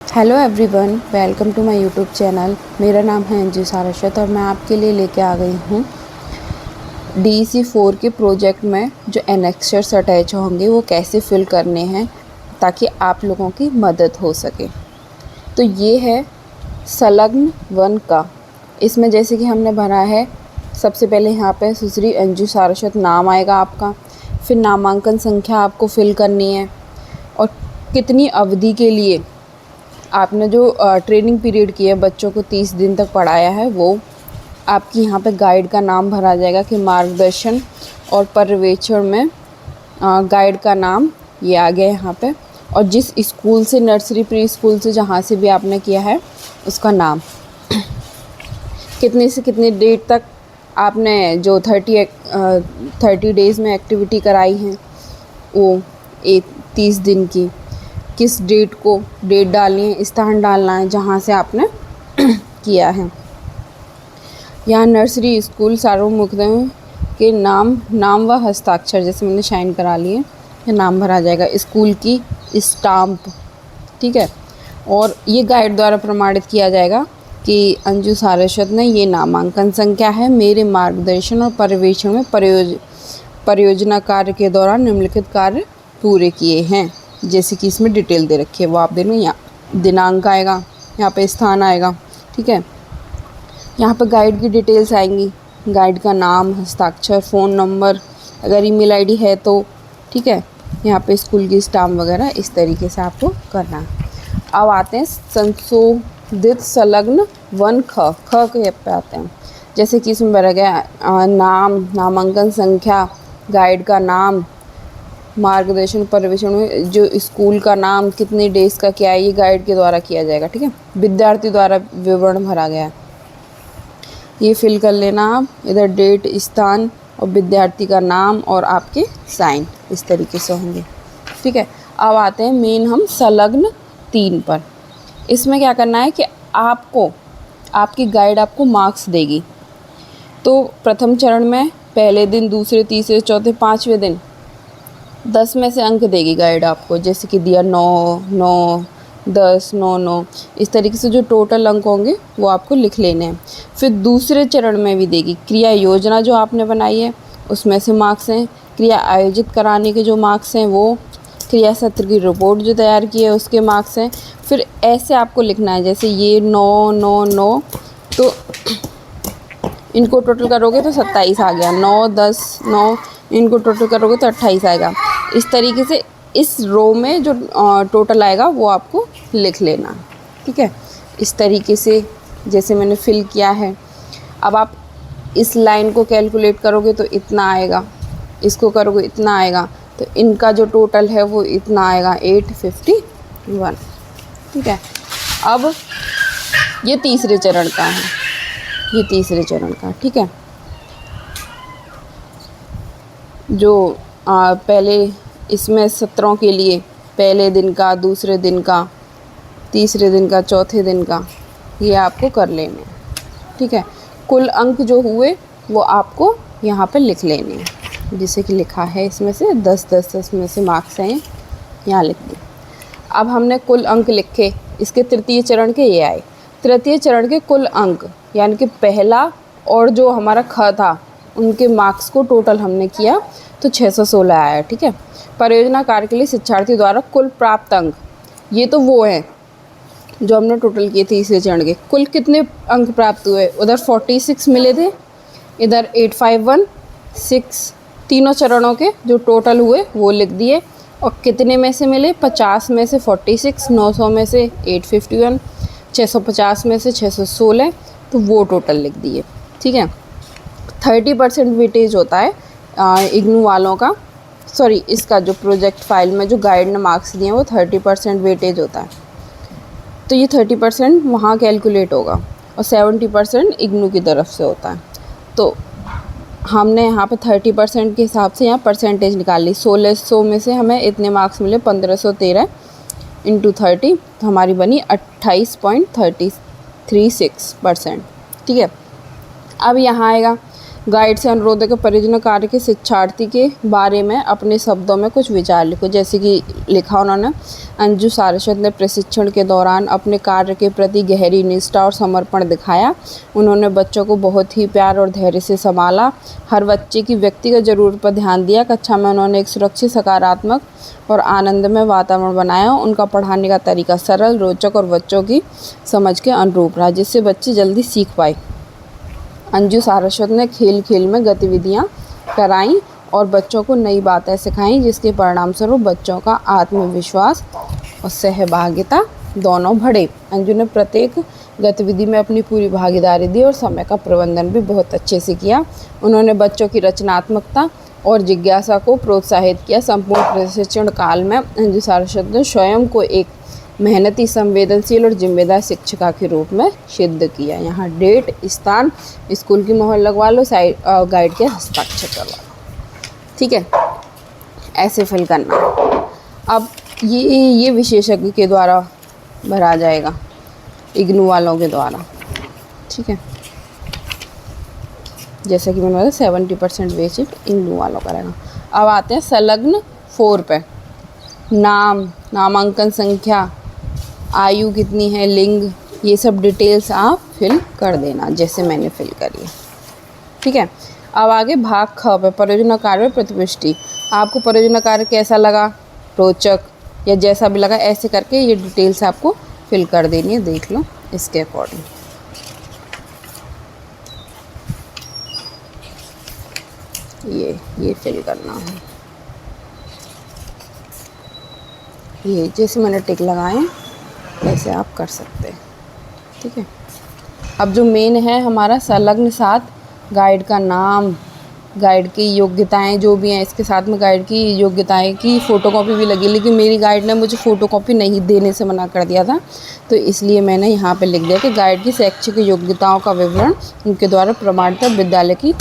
Hello everyone, welcome to my YouTube channel. मेरा नाम है अंजू सारस्वत और मैं आपके लिए लेके आ गई हूँ DEC 4 के प्रोजेक्ट में जो एनेक्सर्स अटैच होंगे वो कैसे फिल करने हैं ताकि आप लोगों की मदद हो सके। तो ये है संलग्न 1 का। इसमें जैसे कि हमने भरा है, सबसे पहले यहाँ पे सुश्री अंजू सारस्वत नाम आएगा आपका, फिर नामांकन संख्या आपको फिल करनी है और कितनी अवधि के लिए आपने जो ट्रेनिंग पीरियड की है, बच्चों को 30 दिन तक पढ़ाया है, वो आपकी यहाँ पे गाइड का नाम भरा जाएगा कि मार्गदर्शन और पर्यवेक्षण में गाइड का नाम ये आ गया यहाँ पे, और जिस स्कूल से, नर्सरी प्री स्कूल से जहाँ से भी आपने किया है उसका नाम, कितने से कितने डेट तक आपने जो 30 डेज़ में एक्टिविटी कराई हैं वो 30 दिन की, किस डेट को डेट डालनी है, स्थान डालना है जहाँ से आपने किया है। यहाँ नर्सरी स्कूल सार्वमुख्य के नाम व हस्ताक्षर, जैसे मैंने साइन करा लिए, ये नाम भरा जाएगा, स्कूल की स्टाम्प, ठीक है। और ये गाइड द्वारा प्रमाणित किया जाएगा कि अंजू सारस्वत ने ये नामांकन संख्या है, मेरे मार्गदर्शन और पर्यवेक्षण में परियोजना कार्य के दौरान निम्नलिखित कार्य पूरे किए हैं। जैसे कि इसमें डिटेल दे रखी है वो आप देखें, यहाँ दिनांक आएगा, यहाँ पे स्थान आएगा, ठीक है। यहाँ पे गाइड की डिटेल्स आएंगी, गाइड का नाम, हस्ताक्षर, फ़ोन नंबर, अगर ईमेल आईडी है तो, ठीक है। यहाँ पे स्कूल की स्टाम्प वगैरह, इस तरीके से आपको करना है। अब आते हैं संशोधित संलग्न 1 ख के पे आते हैं। जैसे कि इसमें भरा गया नाम, नामांकन संख्या, गाइड का नाम, मार्गदर्शन पर्यवेक्षण में जो स्कूल का नाम, कितने डेज का क्या है, ये गाइड के द्वारा किया जाएगा, ठीक है। विद्यार्थी द्वारा विवरण भरा गया है, ये फिल कर लेना आप। इधर डेट, स्थान और विद्यार्थी का नाम और आपके साइन इस तरीके से होंगे, ठीक है। अब आते हैं मेन हम संलग्न 3 पर। इसमें क्या करना है कि आपको, आपकी गाइड आपको मार्क्स देगी। तो प्रथम चरण में पहले दिन, दूसरे, तीसरे, चौथे, 5वें दिन 10 में से अंक देगी गाइड आपको, जैसे कि दिया 9, 9, 10, 9, 9, इस तरीके से जो टोटल अंक होंगे वो आपको लिख लेने हैं। फिर दूसरे चरण में भी देगी, क्रिया योजना जो आपने बनाई है उसमें से मार्क्स हैं, क्रिया आयोजित कराने के जो मार्क्स हैं वो, क्रिया सत्र की रिपोर्ट जो तैयार की है उसके मार्क्स हैं। फिर ऐसे आपको लिखना है, जैसे ये 9, 9, 9, तो इनको टोटल करोगे तो 27 आ गया, 9, 10, 9, इनको टोटल करोगे तो 28 आएगा। इस तरीके से इस रो में जो टोटल आएगा वो आपको लिख लेना, ठीक है। इस तरीके से जैसे मैंने फिल किया है। अब आप इस लाइन को कैलकुलेट करोगे तो इतना आएगा, इसको करोगे इतना आएगा, तो इनका जो टोटल है वो इतना आएगा, 851, ठीक है। अब ये तीसरे चरण का है, ये तीसरे चरण का, ठीक है। जो पहले इसमें सत्रों के लिए पहले दिन का, दूसरे दिन का, तीसरे दिन का, चौथे दिन का, ये आपको कर लेने हैं, ठीक है। कुल अंक जो हुए वो आपको यहाँ पे लिख लेने हैं, जैसे कि लिखा है इसमें से 10 में से मार्क्स हैं, यहाँ लिख दिए। अब हमने कुल अंक लिखे, इसके तृतीय चरण के ये आए। तृतीय चरण के कुल अंक यानी कि पहला और जो हमारा ख था उनके मार्क्स को टोटल हमने किया तो 616 आया, ठीक है। परियोजना कार्य के लिए शिक्षार्थी द्वारा कुल प्राप्त अंक, ये तो वो हैं जो हमने टोटल किए थे तीसरे चरण के। कुल कितने अंक प्राप्त हुए, उधर 46 मिले थे, इधर 851, 6, तीनों चरणों के जो टोटल हुए वो लिख दिए। और कितने में से मिले, 50 में से 46, 900 में से 851, 650 में से 616, तो वो टोटल लिख दिए, ठीक है। 30% वेटेज होता है इग्नू वालों का, सॉरी इसका जो प्रोजेक्ट फाइल में जो गाइड ने मार्क्स दिए हैं वो 30% वेटेज होता है। तो ये 30% वहाँ कैलकुलेट होगा और 70% इग्नू की तरफ से होता है। तो हमने यहाँ पे 30% के हिसाब से यहाँ परसेंटेज निकाल ली। 1600 में से हमें इतने मार्क्स मिले, 1513 इंटू 30, तो हमारी बनी 28.36%, ठीक है। अब यहाँ आएगा गाइड से अनुरोध है कि परियोजना कार्य के शिक्षार्थी के बारे में अपने शब्दों में कुछ विचार लिखो। जैसे कि लिखा उन्होंने, अंजू सारस्वत ने प्रशिक्षण के दौरान अपने कार्य के प्रति गहरी निष्ठा और समर्पण दिखाया। उन्होंने बच्चों को बहुत ही प्यार और धैर्य से संभाला, हर बच्चे की व्यक्तिगत ज़रूरत पर ध्यान दिया। कक्षा में उन्होंने एक सुरक्षित, सकारात्मक और आनंदमय वातावरण बनाया। उनका पढ़ाने का तरीका सरल, रोचक और बच्चों की समझ के अनुरूप रहा, जिससे बच्चे जल्दी सीख पाए। अंजू सारस्वत ने खेल खेल में गतिविधियाँ कराईं और बच्चों को नई बातें सिखाईं, जिसके परिणामस्वरूप बच्चों का आत्मविश्वास और सहभागिता दोनों बढ़े। अंजू ने प्रत्येक गतिविधि में अपनी पूरी भागीदारी दी और समय का प्रबंधन भी बहुत अच्छे से किया। उन्होंने बच्चों की रचनात्मकता और जिज्ञासा को प्रोत्साहित किया। संपूर्ण प्रशिक्षण काल में अंजू सारस्वत ने स्वयं को एक मेहनती, संवेदनशील और जिम्मेदार शिक्षिका के रूप में सिद्ध किया। यहाँ डेट, स्थान, स्कूल की मोहर लगवा लो, साइड गाइड के हस्ताक्षर करवा लो। ठीक है, ऐसे फिल करना। अब ये विशेषज्ञ के द्वारा भरा जाएगा, इग्नू वालों के द्वारा। ठीक है, जैसा कि मैंने बताया 70% वेटेज इग्नू वालों का रहेगा। अब आते हैं संलग्न 4 पे। नाम, नामांकन संख्या, आयु कितनी है, लिंग, ये सब डिटेल्स आप फिल कर देना जैसे मैंने फिल करी है। ठीक है, अब आगे भाग ख पे, परियोजना कार्य में प्रतिपुष्टि। आपको परियोजना कार्य कैसा लगा, रोचक या जैसा भी लगा, ऐसे करके ये डिटेल्स आपको फिल कर देनी है। देख लो इसके अकॉर्डिंग। ये फिल करना है। ये जैसे मैंने टिक लगाए ऐसे आप कर सकते हैं। ठीक है, अब जो मेन है हमारा संलग्न 7, गाइड का नाम, गाइड की योग्यताएं जो भी हैं, इसके साथ में गाइड की योग्यताएं की फ़ोटोकॉपी भी लगी, लेकिन मेरी गाइड ने मुझे फ़ोटोकॉपी नहीं देने से मना कर दिया था, तो इसलिए मैंने यहाँ पे लिख दिया कि गाइड की शैक्षिक योग्यताओं का विवरण उनके द्वारा प्रमाणित विद्यालय की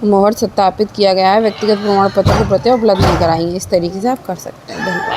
मोहर सत्यापित किया गया है, व्यक्तिगत प्रमाण पत्र की प्रतियां उपलब्ध नहीं कराई। इस तरीके से आप कर सकते हैं। धन्यवाद।